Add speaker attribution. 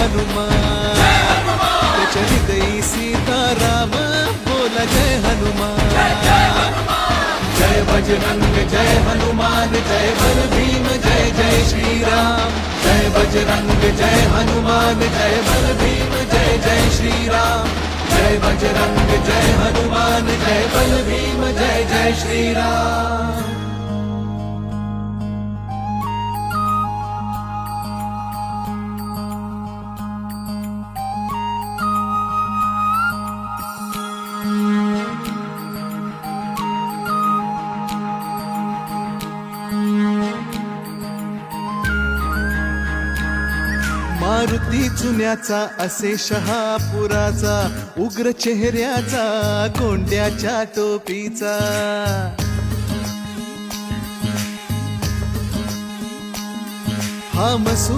Speaker 1: हनुमान, त्याच्या हृदयी सीताराम बोला जय हनुमान. जय बजरंग जय हनुमान, जय बल भीम जय जय श्रीराम. जय बजरंग जय हनुमान, जय बल भीम जय जय श्रीराम. जय बजरंग जय हनुमान, जय बल भीम जय जय श्रीराम. मारुती जुन्याचा असे शहापुराचा, उग्र चेहऱ्याचा कोंड्याच्या टोपीचा. हा मसू